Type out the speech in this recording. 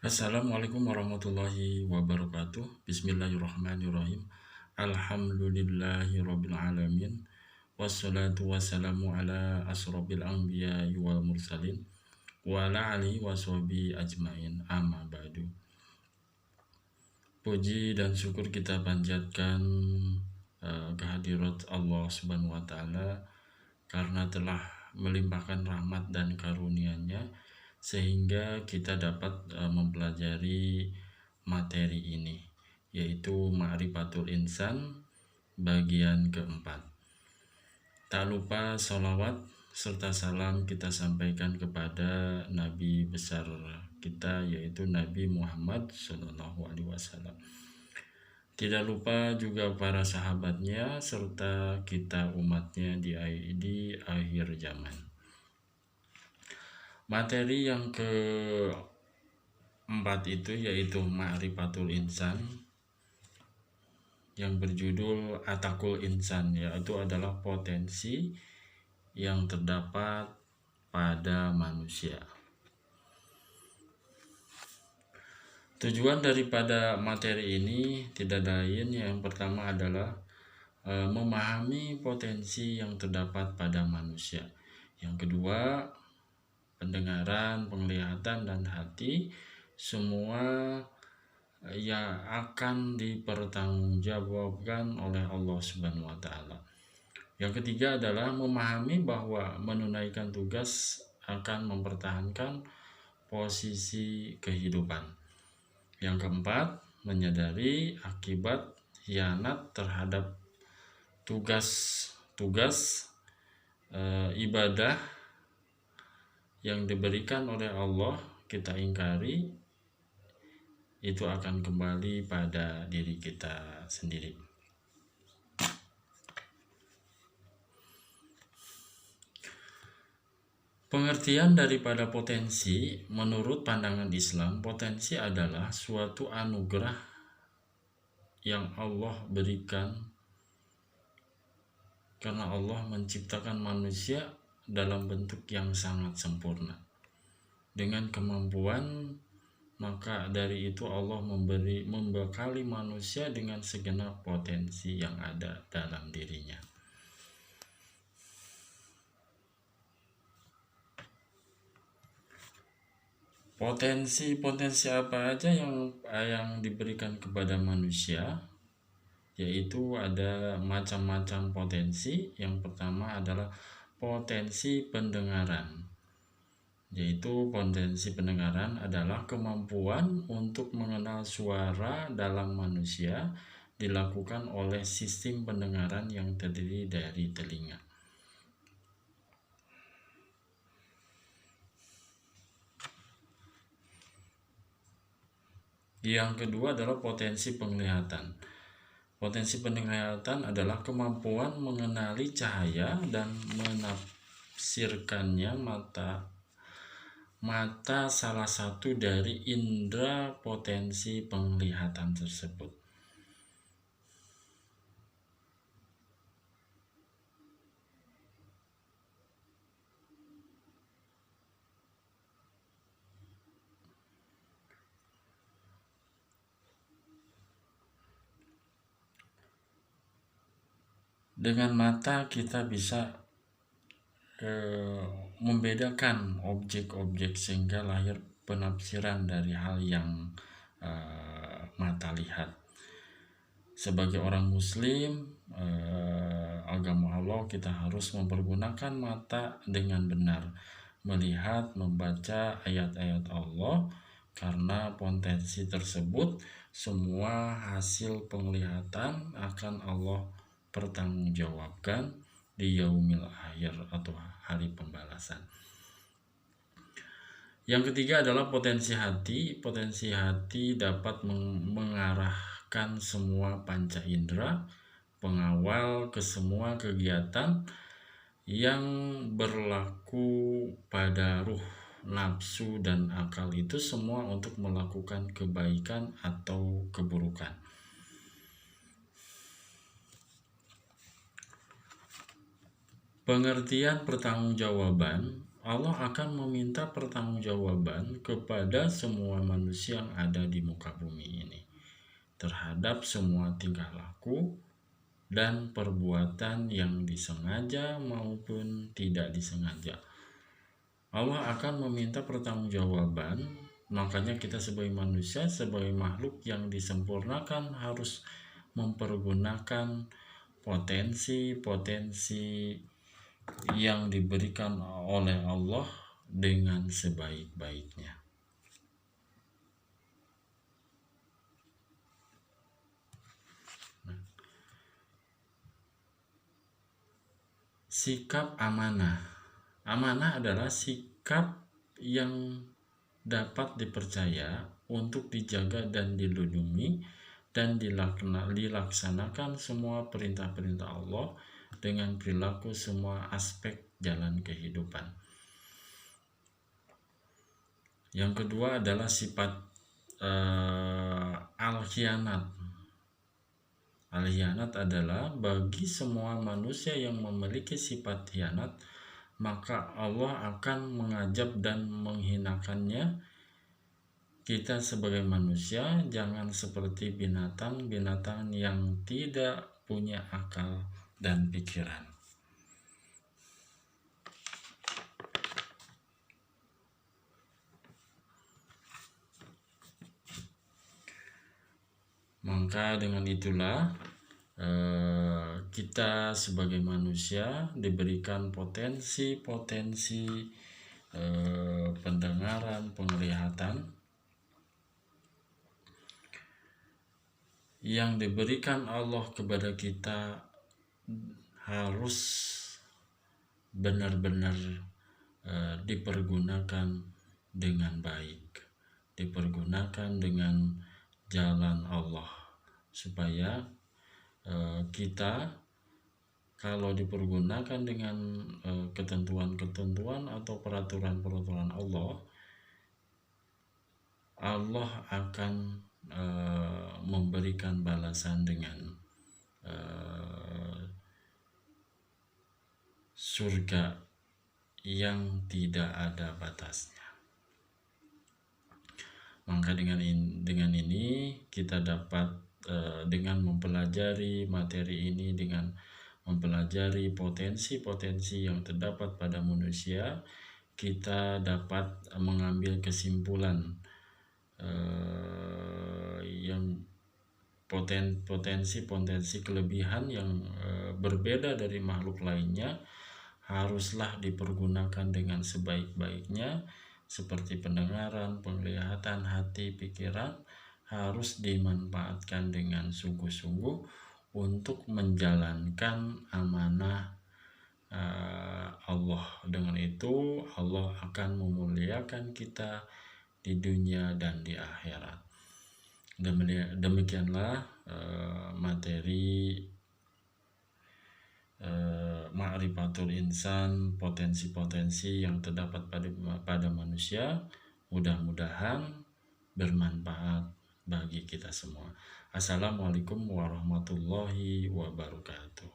Assalamualaikum warahmatullahi wabarakatuh. Bismillahirrahmanirrahim. Alhamdulillahirabbil alamin. Wassalatu wassalamu ala asrofil anbiya'i wal mursalin wa ala alihi washabihi ajmain. Amma ba'du. Puji dan syukur kita panjatkan kehadirat Allah Subhanahu wa taala karena telah melimpahkan rahmat dan karunia-Nya sehingga kita dapat mempelajari materi ini, yaitu Ma'rifatul Insan bagian keempat. Tak lupa sholawat serta salam kita sampaikan kepada Nabi besar kita, yaitu Nabi Muhammad SAW. Tidak lupa juga para sahabatnya serta kita umatnya di akhir zaman. Materi yang keempat itu yaitu Ma'rifatul Insan yang berjudul Atakul Insan, yaitu adalah potensi yang terdapat pada manusia. Tujuan daripada materi ini tidak lain, yang pertama adalah memahami potensi yang terdapat pada manusia. Yang kedua, pendengaran, penglihatan, dan hati semua yang akan dipertanggungjawabkan oleh Allah Subhanahu wa taala. Yang ketiga adalah memahami bahwa menunaikan tugas akan mempertahankan posisi kehidupan. Yang keempat, menyadari akibat khianat terhadap tugas ibadah yang diberikan oleh Allah kita ingkari, itu akan kembali pada diri kita sendiri. Pengertian daripada potensi menurut pandangan Islam, potensi adalah suatu anugerah yang Allah berikan karena Allah menciptakan manusia dalam bentuk yang sangat sempurna dengan kemampuan, maka dari itu Allah membekali manusia dengan segenap potensi yang ada dalam dirinya. Potensi apa aja yang diberikan kepada manusia, yaitu ada macam-macam potensi. Yang pertama adalah potensi pendengaran, yaitu potensi pendengaran adalah kemampuan untuk mengenal suara dalam manusia dilakukan oleh sistem pendengaran yang terdiri dari telinga. Yang kedua adalah potensi penglihatan. Potensi penglihatan adalah kemampuan mengenali cahaya dan menafsirkannya mata salah satu dari indera potensi penglihatan tersebut. Dengan mata kita bisa membedakan objek-objek sehingga lahir penafsiran dari hal yang mata lihat. Sebagai orang muslim, agama Allah, kita harus mempergunakan mata dengan benar, melihat, membaca ayat-ayat Allah, karena potensi tersebut semua hasil penglihatan akan Allah pertanggungjawabkan di yaumil akhir atau hari pembalasan. Yang ketiga adalah potensi hati. Potensi hati dapat mengarahkan semua panca indera pengawal ke semua kegiatan yang berlaku pada ruh, nafsu, dan akal, itu semua untuk melakukan kebaikan atau keburukan. Pengertian pertanggungjawaban Allah akan meminta pertanggungjawaban kepada semua manusia yang ada di muka bumi ini terhadap semua tingkah laku dan perbuatan yang disengaja maupun tidak disengaja. Allah akan meminta pertanggungjawaban, makanya kita sebagai manusia, sebagai makhluk yang disempurnakan harus mempergunakan potensi-potensi yang diberikan oleh Allah dengan sebaik-baiknya. Sikap amanah. Amanah adalah sikap yang dapat dipercaya untuk dijaga dan dilindungi dan dilaksanakan semua perintah-perintah Allah dengan perilaku semua aspek jalan kehidupan. Yang kedua adalah sifat al-khianat. Al-khianat adalah bagi semua manusia yang memiliki sifat khianat, maka Allah akan mengajab dan menghinakannya. Kita sebagai manusia jangan seperti binatang-binatang yang tidak punya akal dan pikiran. Maka dengan itulah kita sebagai manusia diberikan potensi-potensi pendengaran, penglihatan yang diberikan Allah kepada kita harus benar-benar dipergunakan dengan baik, dipergunakan dengan jalan Allah, supaya kita kalau dipergunakan dengan ketentuan-ketentuan atau peraturan-peraturan Allah akan memberikan balasan dengan surga yang tidak ada batasnya. Maka dengan ini kita dapat dengan mempelajari materi ini, dengan mempelajari potensi-potensi yang terdapat pada manusia, kita dapat mengambil kesimpulan yang potensi-potensi kelebihan yang berbeda dari makhluk lainnya haruslah dipergunakan dengan sebaik-baiknya, seperti pendengaran, penglihatan, hati, pikiran harus dimanfaatkan dengan sungguh-sungguh untuk menjalankan amanah Allah. Dengan itu Allah akan memuliakan kita di dunia dan di akhirat. Demikianlah materi Ma'rifatul Insan, potensi-potensi yang terdapat pada manusia. Mudah-mudahan bermanfaat bagi kita semua. Assalamualaikum warahmatullahi wabarakatuh.